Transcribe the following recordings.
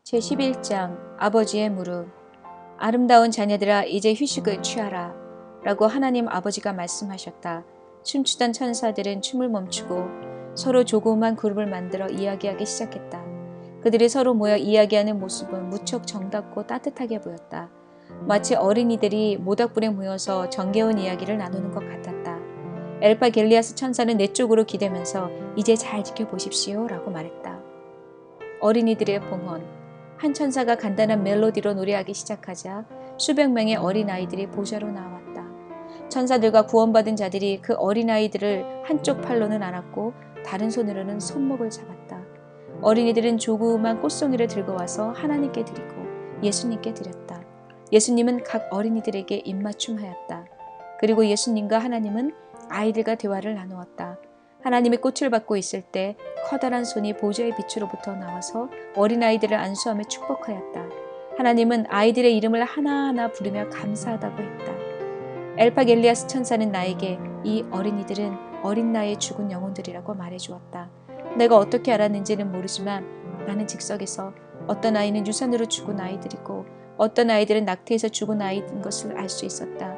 제11장 아버지의 무릎. 아름다운 자녀들아 이제 휴식을 취하라 라고 하나님 아버지가 말씀하셨다. 춤추던 천사들은 춤을 멈추고 서로 조그만 그룹을 만들어 이야기하기 시작했다. 그들이 서로 모여 이야기하는 모습은 무척 정답고 따뜻하게 보였다. 마치 어린이들이 모닥불에 모여서 정겨운 이야기를 나누는 것 같았다. 엘파겔리아스 천사는 내 쪽으로 기대면서 이제 잘 지켜보십시오 라고 말했다. 어린이들의 봉헌. 한 천사가 간단한 멜로디로 노래하기 시작하자 수백 명의 어린아이들이 보좌로 나왔다. 천사들과 구원받은 자들이 그 어린아이들을 한쪽 팔로는 안았고 다른 손으로는 손목을 잡았다. 어린이들은 조그만 꽃송이를 들고 와서 하나님께 드리고 예수님께 드렸다. 예수님은 각 어린이들에게 입맞춤하였다. 그리고 예수님과 하나님은 아이들과 대화를 나누었다. 하나님의 꽃을 받고 있을 때 커다란 손이 보좌의 빛으로부터 나와서 어린아이들을 안수하며 축복하였다. 하나님은 아이들의 이름을 하나하나 부르며 감사하다고 했다. 엘파겔리아스 천사는 나에게 이 어린이들은 어린 나이에 죽은 영혼들이라고 말해주었다. 내가 어떻게 알았는지는 모르지만 나는 즉석에서 어떤 아이는 유산으로 죽은 아이들이고 어떤 아이들은 낙태에서 죽은 아이인 것을 알 수 있었다.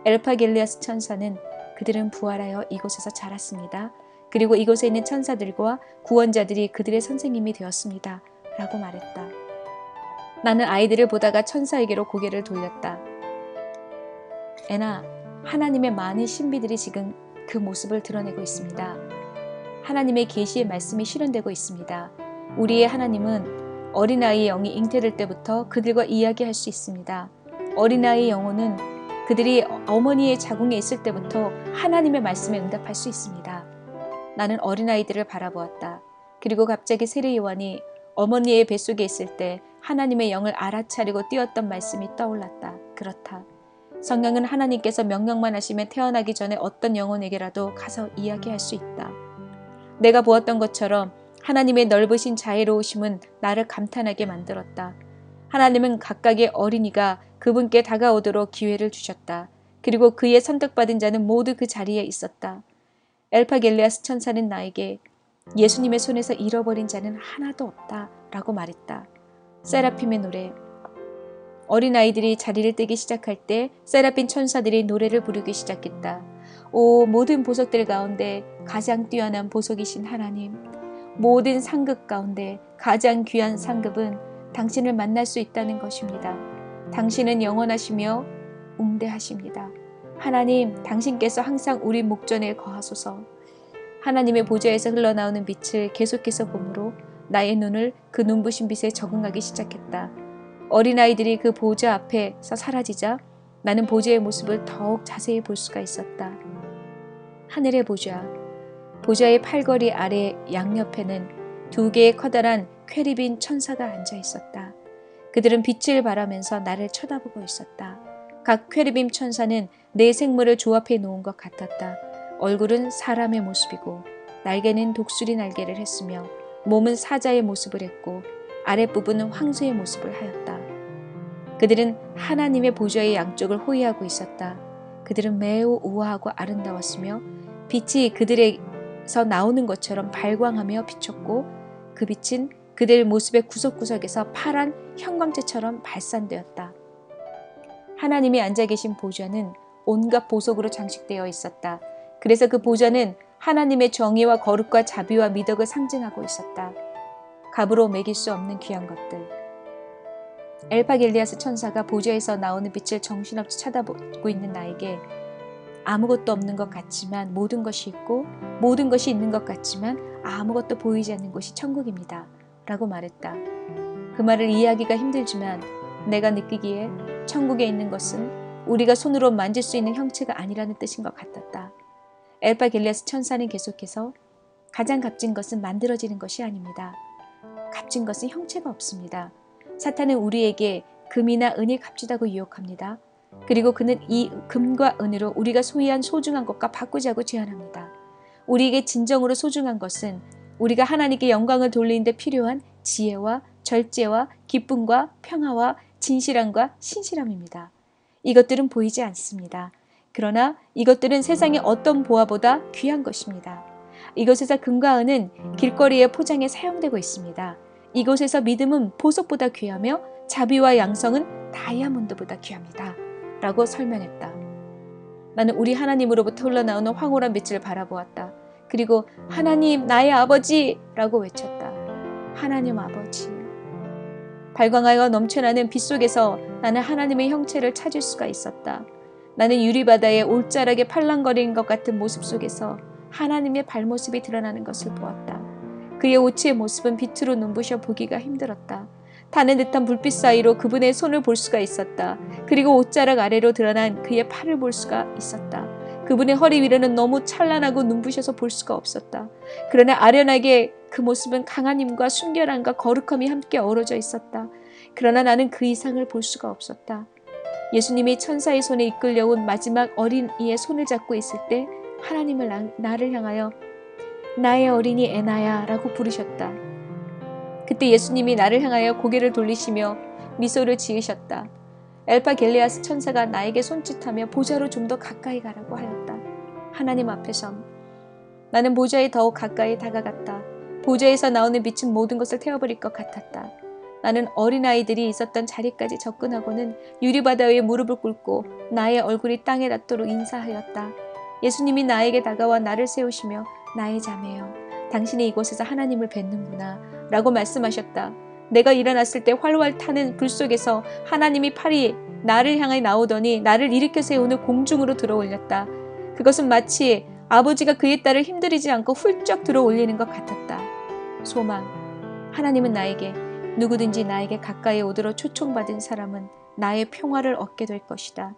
엘파겔리아스 천사는 그들은 부활하여 이곳에서 자랐습니다. 그리고 이곳에 있는 천사들과 구원자들이 그들의 선생님이 되었습니다. 라고 말했다. 나는 아이들을 보다가 천사에게로 고개를 돌렸다. 애나, 하나님의 많은 신비들이 지금 그 모습을 드러내고 있습니다. 하나님의 계시의 말씀이 실현되고 있습니다. 우리의 하나님은 어린아이의 영이 잉태될 때부터 그들과 이야기할 수 있습니다. 어린아이의 영혼은 그들이 어머니의 자궁에 있을 때부터 하나님의 말씀에 응답할 수 있습니다. 나는 어린아이들을 바라보았다. 그리고 갑자기 세례 요한이 어머니의 뱃속에 있을 때 하나님의 영을 알아차리고 뛰었던 말씀이 떠올랐다. 그렇다. 성령은 하나님께서 명령만 하시면 태어나기 전에 어떤 영혼에게라도 가서 이야기할 수 있다. 내가 보았던 것처럼 하나님의 넓으신 자애로우심은 나를 감탄하게 만들었다. 하나님은 각각의 어린이가 그분께 다가오도록 기회를 주셨다. 그리고 그의 선택받은 자는 모두 그 자리에 있었다. 엘파겔리아스 천사는 나에게 예수님의 손에서 잃어버린 자는 하나도 없다 라고 말했다. 세라핌의 노래. 어린아이들이 자리를 뜨기 시작할 때 세라핌 천사들이 노래를 부르기 시작했다. 오, 모든 보석들 가운데 가장 뛰어난 보석이신 하나님, 모든 상급 가운데 가장 귀한 상급은 당신을 만날 수 있다는 것입니다. 당신은 영원하시며 웅대하십니다. 하나님, 당신께서 항상 우리 목전에 거하소서. 하나님의 보좌에서 흘러나오는 빛을 계속해서 보므로 나의 눈을 그 눈부신 빛에 적응하기 시작했다. 어린아이들이 그 보좌 앞에서 사라지자 나는 보좌의 모습을 더욱 자세히 볼 수가 있었다. 하늘의 보좌. 보좌의 팔걸이 아래 양옆에는 두 개의 커다란 퀘르빈 천사가 앉아 있었다. 그들은 빛을 발하면서 나를 쳐다보고 있었다. 각 퀘르빔 천사는 네 생물을 조합해 놓은 것 같았다. 얼굴은 사람의 모습이고 날개는 독수리 날개를 했으며 몸은 사자의 모습을 했고 아랫부분은 황소의 모습을 하였다. 그들은 하나님의 보좌의 양쪽을 호위하고 있었다. 그들은 매우 우아하고 아름다웠으며 빛이 그들에서 나오는 것처럼 발광하며 비쳤고 그 빛은 그들 모습의 구석구석에서 파란 형광체처럼 발산되었다. 하나님이 앉아 계신 보좌는 온갖 보석으로 장식되어 있었다. 그래서 그 보좌는 하나님의 정의와 거룩과 자비와 미덕을 상징하고 있었다. 값으로 매길 수 없는 귀한 것들. 엘파겔리아스 천사가 보좌에서 나오는 빛을 정신없이 쳐다보고 있는 나에게 아무것도 없는 것 같지만 모든 것이 있고 모든 것이 있는 것 같지만 아무것도 보이지 않는 곳이 천국입니다. 라고 말했다. 그 말을 이해하기가 힘들지만 내가 느끼기에 천국에 있는 것은 우리가 손으로 만질 수 있는 형체가 아니라는 뜻인 것 같았다. 엘파겔리아스 천사는 계속해서 가장 값진 것은 만들어지는 것이 아닙니다. 값진 것은 형체가 없습니다. 사탄은 우리에게 금이나 은이 값지다고 유혹합니다. 그리고 그는 이 금과 은으로 우리가 소유한 소중한 것과 바꾸자고 제안합니다. 우리에게 진정으로 소중한 것은 우리가 하나님께 영광을 돌리는 데 필요한 지혜와 절제와 기쁨과 평화와 진실함과 신실함입니다. 이것들은 보이지 않습니다. 그러나 이것들은 세상의 어떤 보화보다 귀한 것입니다. 이곳에서 금과 은은 길거리의 포장에 사용되고 있습니다. 이곳에서 믿음은 보석보다 귀하며 자비와 양성은 다이아몬드보다 귀합니다. 라고 설명했다. 나는 우리 하나님으로부터 흘러나오는 황홀한 빛을 바라보았다. 그리고 하나님, 나의 아버지! 라고 외쳤다. 하나님 아버지. 발광하여 넘쳐나는 빛 속에서 나는 하나님의 형체를 찾을 수가 있었다. 나는 유리바다에 올자락에 팔랑거리는 것 같은 모습 속에서 하나님의 발모습이 드러나는 것을 보았다. 그의 오치의 모습은 빛으로 눈부셔 보기가 힘들었다. 타는 듯한 불빛 사이로 그분의 손을 볼 수가 있었다. 그리고 옷자락 아래로 드러난 그의 팔을 볼 수가 있었다. 그분의 허리 위로는 너무 찬란하고 눈부셔서 볼 수가 없었다. 그러나 아련하게 그 모습은 강한 힘과 순결함과 거룩함이 함께 어우러져 있었다. 그러나 나는 그 이상을 볼 수가 없었다. 예수님이 천사의 손에 이끌려온 마지막 어린이의 손을 잡고 있을 때 하나님을 나를 향하여 나의 어린이 에나야 라고 부르셨다. 그때 예수님이 나를 향하여 고개를 돌리시며 미소를 지으셨다. 엘파겔레아스 천사가 나에게 손짓하며 보좌로 좀 더 가까이 가라고 하였다. 하나님 앞에서 나는 보좌에 더욱 가까이 다가갔다. 보좌에서 나오는 빛은 모든 것을 태워버릴 것 같았다. 나는 어린아이들이 있었던 자리까지 접근하고는 유리바다 위에 무릎을 꿇고 나의 얼굴이 땅에 닿도록 인사하였다. 예수님이 나에게 다가와 나를 세우시며 나의 자매여, 당신이 이곳에서 하나님을 뵙는구나 라고 말씀하셨다. 내가 일어났을 때 활활 타는 불 속에서 하나님이 팔이 나를 향해 나오더니 나를 일으켜 세우는 공중으로 들어올렸다. 그것은 마치 아버지가 그의 딸을 힘들이지 않고 훌쩍 들어올리는 것 같았다. 소망. 하나님은 나에게 누구든지 나에게 가까이 오도록 초청받은 사람은 나의 평화를 얻게 될 것이다.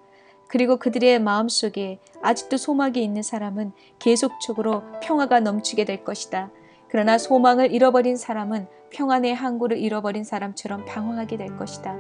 그리고 그들의 마음속에 아직도 소망이 있는 사람은 계속적으로 평화가 넘치게 될 것이다. 그러나 소망을 잃어버린 사람은 평안의 항구를 잃어버린 사람처럼 방황하게 될 것이다.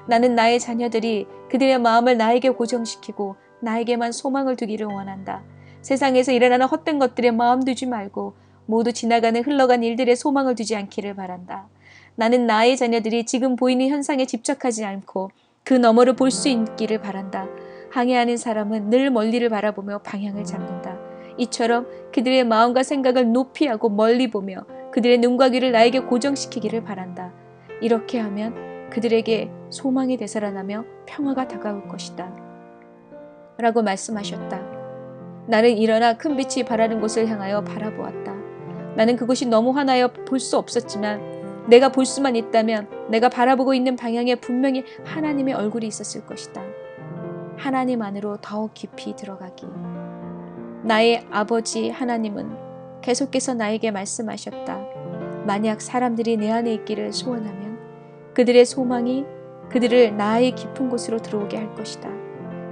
나는 나의 자녀들이 그들의 마음을 나에게 고정시키고 나에게만 소망을 두기를 원한다. 세상에서 일어나는 헛된 것들에 마음 두지 말고 모두 지나가는 흘러간 일들에 소망을 두지 않기를 바란다. 나는 나의 자녀들이 지금 보이는 현상에 집착하지 않고 그 너머를 볼 수 있기를 바란다. 항해하는 사람은 늘 멀리를 바라보며 방향을 잡는다. 이처럼 그들의 마음과 생각을 높이 하고 멀리 보며 그들의 눈과 귀를 나에게 고정시키기를 바란다. 이렇게 하면 그들에게 소망이 되살아나며 평화가 다가올 것이다. 라고 말씀하셨다. 나는 일어나 큰 빛이 바라는 곳을 향하여 바라보았다. 나는 그곳이 너무 환하여 볼 수 없었지만 내가 볼 수만 있다면 내가 바라보고 있는 방향에 분명히 하나님의 얼굴이 있었을 것이다. 하나님 안으로 더욱 깊이 들어가기. 나의 아버지 하나님은 계속해서 나에게 말씀하셨다. 만약 사람들이 내 안에 있기를 소원하면 그들의 소망이 그들을 나의 깊은 곳으로 들어오게 할 것이다.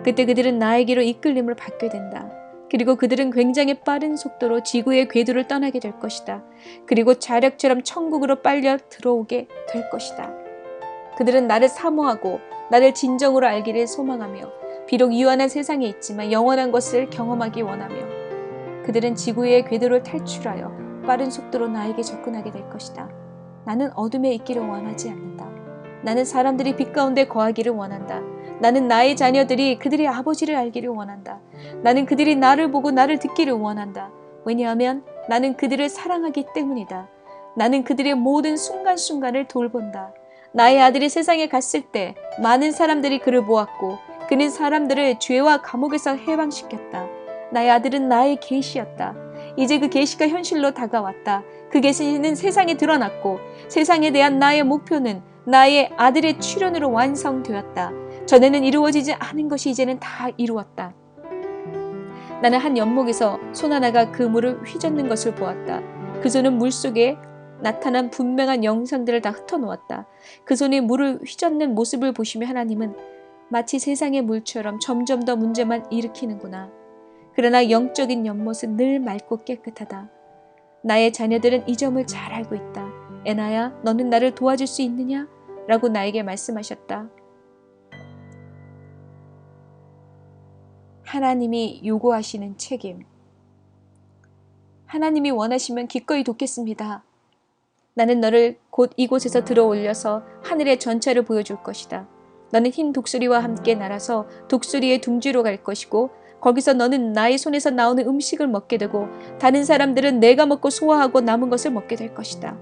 그때 그들은 나에게로 이끌림을 받게 된다. 그리고 그들은 굉장히 빠른 속도로 지구의 궤도를 떠나게 될 것이다. 그리고 자력처럼 천국으로 빨려 들어오게 될 것이다. 그들은 나를 사모하고 나를 진정으로 알기를 소망하며 비록 유한한 세상에 있지만 영원한 것을 경험하기 원하며 그들은 지구의 궤도를 탈출하여 빠른 속도로 나에게 접근하게 될 것이다. 나는 어둠에 있기를 원하지 않는다. 나는 사람들이 빛 가운데 거하기를 원한다. 나는 나의 자녀들이 그들의 아버지를 알기를 원한다. 나는 그들이 나를 보고 나를 듣기를 원한다. 왜냐하면 나는 그들을 사랑하기 때문이다. 나는 그들의 모든 순간순간을 돌본다. 나의 아들이 세상에 갔을 때 많은 사람들이 그를 보았고 그는 사람들을 죄와 감옥에서 해방시켰다. 나의 아들은 나의 계시였다. 이제 그 계시가 현실로 다가왔다. 그 계시는 세상에 드러났고 세상에 대한 나의 목표는 나의 아들의 출현으로 완성되었다. 전에는 이루어지지 않은 것이 이제는 다 이루었다. 나는 한 연못에서 손 하나가 그 물을 휘젓는 것을 보았다. 그 손은 물속에 나타난 분명한 영상들을 다 흩어놓았다. 그 손이 물을 휘젓는 모습을 보시며 하나님은 마치 세상의 물처럼 점점 더 문제만 일으키는구나. 그러나 영적인 연못은 늘 맑고 깨끗하다. 나의 자녀들은 이 점을 잘 알고 있다. 에나야, 너는 나를 도와줄 수 있느냐? 라고 나에게 말씀하셨다. 하나님이 요구하시는 책임. 하나님이 원하시면 기꺼이 돕겠습니다. 나는 너를 곧 이곳에서 들어 올려서 하늘의 전차를 보여줄 것이다. 너는 흰 독수리와 함께 날아서 독수리의 둥지로 갈 것이고 거기서 너는 나의 손에서 나오는 음식을 먹게 되고 다른 사람들은 내가 먹고 소화하고 남은 것을 먹게 될 것이다.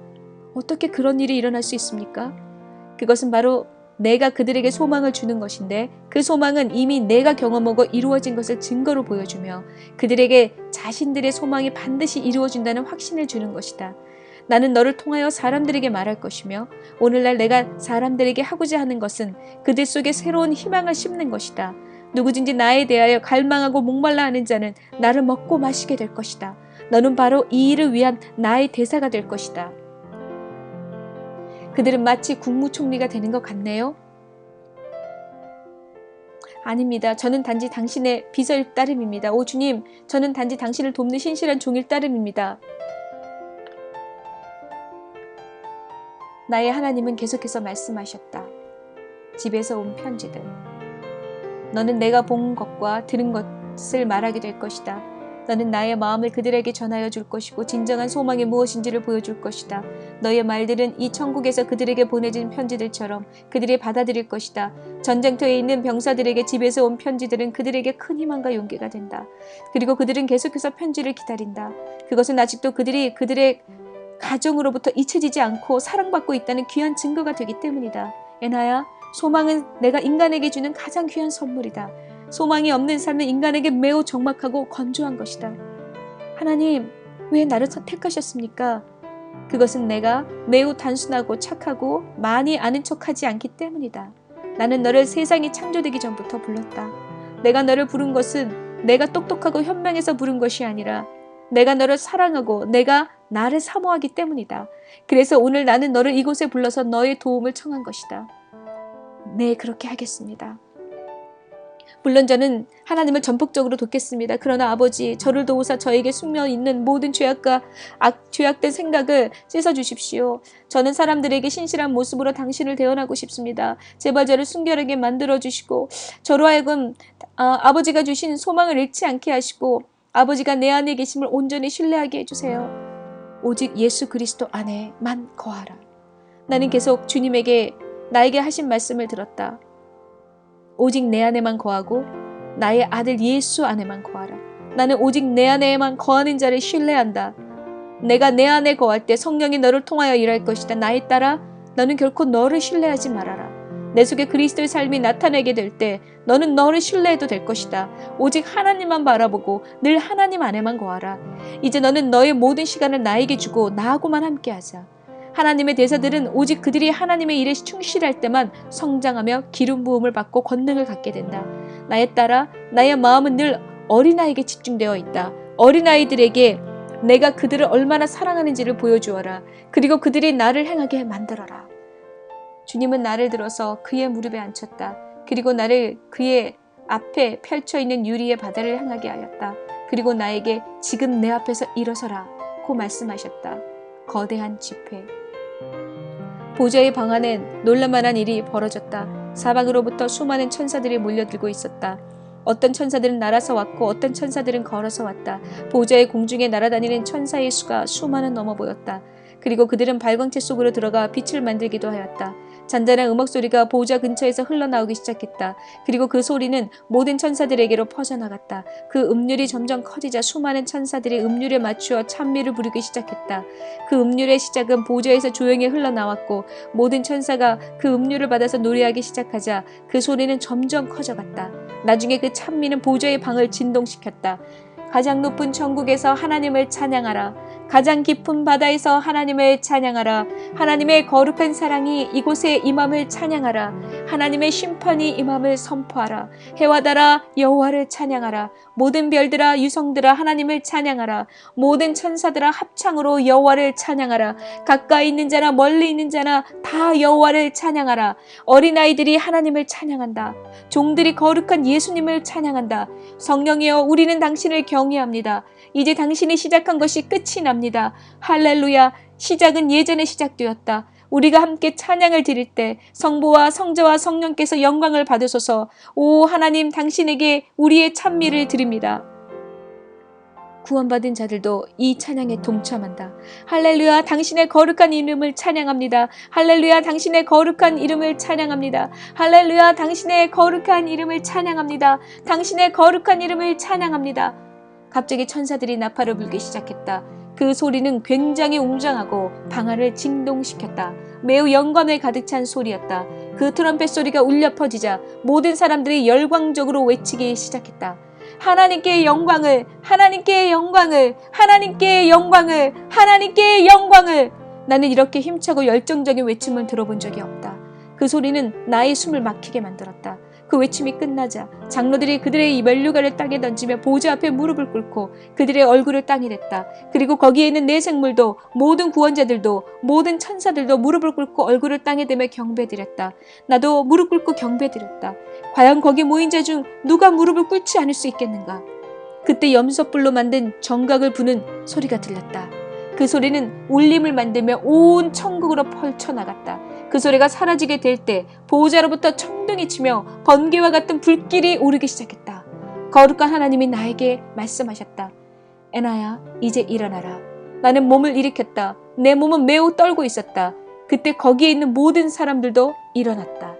어떻게 그런 일이 일어날 수 있습니까? 그것은 바로 내가 그들에게 소망을 주는 것인데 그 소망은 이미 내가 경험하고 이루어진 것을 증거로 보여주며 그들에게 자신들의 소망이 반드시 이루어진다는 확신을 주는 것이다. 나는 너를 통하여 사람들에게 말할 것이며 오늘날 내가 사람들에게 하고자 하는 것은 그들 속에 새로운 희망을 심는 것이다. 누구든지 나에 대하여 갈망하고 목말라 하는 자는 나를 먹고 마시게 될 것이다. 너는 바로 이 일을 위한 나의 대사가 될 것이다. 그들은 마치 국무총리가 되는 것 같네요. 아닙니다. 저는 단지 당신의 비서일 따름입니다. 오 주님, 저는 단지 당신을 돕는 신실한 종일 따름입니다. 나의 하나님은 계속해서 말씀하셨다. 집에서 온 편지들. 너는 내가 본 것과 들은 것을 말하게 될 것이다. 너는 나의 마음을 그들에게 전하여 줄 것이고 진정한 소망이 무엇인지를 보여줄 것이다. 너의 말들은 이 천국에서 그들에게 보내진 편지들처럼 그들이 받아들일 것이다. 전쟁터에 있는 병사들에게 집에서 온 편지들은 그들에게 큰 희망과 용기가 된다. 그리고 그들은 계속해서 편지를 기다린다. 그것은 아직도 그들이 그들의 가정으로부터 잊혀지지 않고 사랑받고 있다는 귀한 증거가 되기 때문이다. 애나야, 소망은 내가 인간에게 주는 가장 귀한 선물이다. 소망이 없는 삶은 인간에게 매우 적막하고 건조한 것이다. 하나님, 왜 나를 택하셨습니까? 그것은 내가 매우 단순하고 착하고 많이 아는 척하지 않기 때문이다. 나는 너를 세상이 창조되기 전부터 불렀다. 내가 너를 부른 것은 내가 똑똑하고 현명해서 부른 것이 아니라 내가 너를 사랑하고 내가 나를 사모하기 때문이다. 그래서 오늘 나는 너를 이곳에 불러서 너의 도움을 청한 것이다. 네, 그렇게 하겠습니다. 물론 저는 하나님을 전폭적으로 돕겠습니다. 그러나 아버지, 저를 도우사 저에게 숙며 있는 모든 죄악과 죄악된 생각을 씻어주십시오. 저는 사람들에게 신실한 모습으로 당신을 대언하고 싶습니다. 제발 저를 순결하게 만들어주시고 저로 하여금 아버지가 주신 소망을 잃지 않게 하시고 아버지가 내 안에 계심을 온전히 신뢰하게 해주세요. 오직 예수 그리스도 안에만 거하라. 나는 계속 주님에게 나에게 하신 말씀을 들었다. 오직 내 안에만 거하고 나의 아들 예수 안에만 거하라. 나는 오직 내 안에만 거하는 자를 신뢰한다. 내가 내 안에 거할 때 성령이 너를 통하여 일할 것이다. 나에 따라 너는 결코 너를 신뢰하지 말아라. 내 속에 그리스도의 삶이 나타나게 될 때 너는 너를 신뢰해도 될 것이다. 오직 하나님만 바라보고 늘 하나님 안에만 거하라. 이제 너는 너의 모든 시간을 나에게 주고 나하고만 함께하자. 하나님의 대사들은 오직 그들이 하나님의 일에 충실할 때만 성장하며 기름 부음을 받고 권능을 갖게 된다. 나에 따라 나의 마음은 늘 어린아이에게 집중되어 있다. 어린아이들에게 내가 그들을 얼마나 사랑하는지를 보여주어라. 그리고 그들이 나를 행하게 만들어라. 주님은 나를 들어서 그의 무릎에 앉혔다. 그리고 나를 그의 앞에 펼쳐있는 유리의 바다를 향하게 하였다. 그리고 나에게 지금 내 앞에서 일어서라 고 말씀하셨다. 거대한 집회. 보좌의 방 안엔 놀랄만한 일이 벌어졌다. 사방으로부터 수많은 천사들이 몰려들고 있었다. 어떤 천사들은 날아서 왔고 어떤 천사들은 걸어서 왔다. 보좌의 공중에 날아다니는 천사의 수가 수만은 넘어 보였다. 그리고 그들은 발광체 속으로 들어가 빛을 만들기도 하였다. 잔잔한 음악 소리가 보좌 근처에서 흘러나오기 시작했다. 그리고 그 소리는 모든 천사들에게로 퍼져나갔다. 그 음률이 점점 커지자 수많은 천사들이 음률에 맞추어 찬미를 부르기 시작했다. 그 음률의 시작은 보좌에서 조용히 흘러나왔고 모든 천사가 그 음률을 받아서 노래하기 시작하자 그 소리는 점점 커져갔다. 나중에 그 찬미는 보좌의 방을 진동시켰다. 가장 높은 천국에서 하나님을 찬양하라. 가장 깊은 바다에서 하나님을 찬양하라. 하나님의 거룩한 사랑이 이곳에 임함을 찬양하라. 하나님의 심판이 임함을 선포하라. 해와 달아 여호와를 찬양하라. 모든 별들아 유성들아 하나님을 찬양하라. 모든 천사들아 합창으로 여호와를 찬양하라. 가까이 있는 자나 멀리 있는 자나 다 여호와를 찬양하라. 어린아이들이 하나님을 찬양한다. 종들이 거룩한 예수님을 찬양한다. 성령이여 우리는 당신을 경외합니다. 이제 당신이 시작한 것이 끝이 납니다. 할렐루야. 시작은 예전에 시작되었다. 우리가 함께 찬양을 드릴 때 성부와 성자와 성령께서 영광을 받으소서. 오 하나님, 당신에게 우리의 찬미를 드립니다. 구원받은 자들도 이 찬양에 동참한다. 할렐루야, 당신의 거룩한 이름을 찬양합니다. 할렐루야, 당신의 거룩한 이름을 찬양합니다. 할렐루야, 당신의 거룩한 이름을 찬양합니다. 당신의 거룩한 이름을 찬양합니다. 갑자기 천사들이 나팔을 불기 시작했다. 그 소리는 굉장히 웅장하고 방 안을 진동시켰다. 매우 영광에 가득 찬 소리였다. 그 트럼펫 소리가 울려 퍼지자 모든 사람들이 열광적으로 외치기 시작했다. 하나님께 영광을, 하나님께 영광을, 하나님께 영광을, 하나님께 영광을. 나는 이렇게 힘차고 열정적인 외침을 들어본 적이 없다. 그 소리는 나의 숨을 막히게 만들었다. 그 외침이 끝나자 장로들이 그들의 이 면류관을 땅에 던지며 보좌 앞에 무릎을 꿇고 그들의 얼굴을 땅에 댔다. 그리고 거기에 있는 내 생물도 모든 구원자들도 모든 천사들도 무릎을 꿇고 얼굴을 땅에 대며 경배드렸다. 나도 무릎 꿇고 경배드렸다. 과연 거기 모인 자 중 누가 무릎을 꿇지 않을 수 있겠는가? 그때 염소뿔로 만든 정각을 부는 소리가 들렸다. 그 소리는 울림을 만들며 온 천국으로 펼쳐나갔다. 그 소리가 사라지게 될 때 보호자로부터 천둥이 치며 번개와 같은 불길이 오르기 시작했다. 거룩한 하나님이 나에게 말씀하셨다. 에나야, 이제 일어나라. 나는 몸을 일으켰다. 내 몸은 매우 떨고 있었다. 그때 거기에 있는 모든 사람들도 일어났다.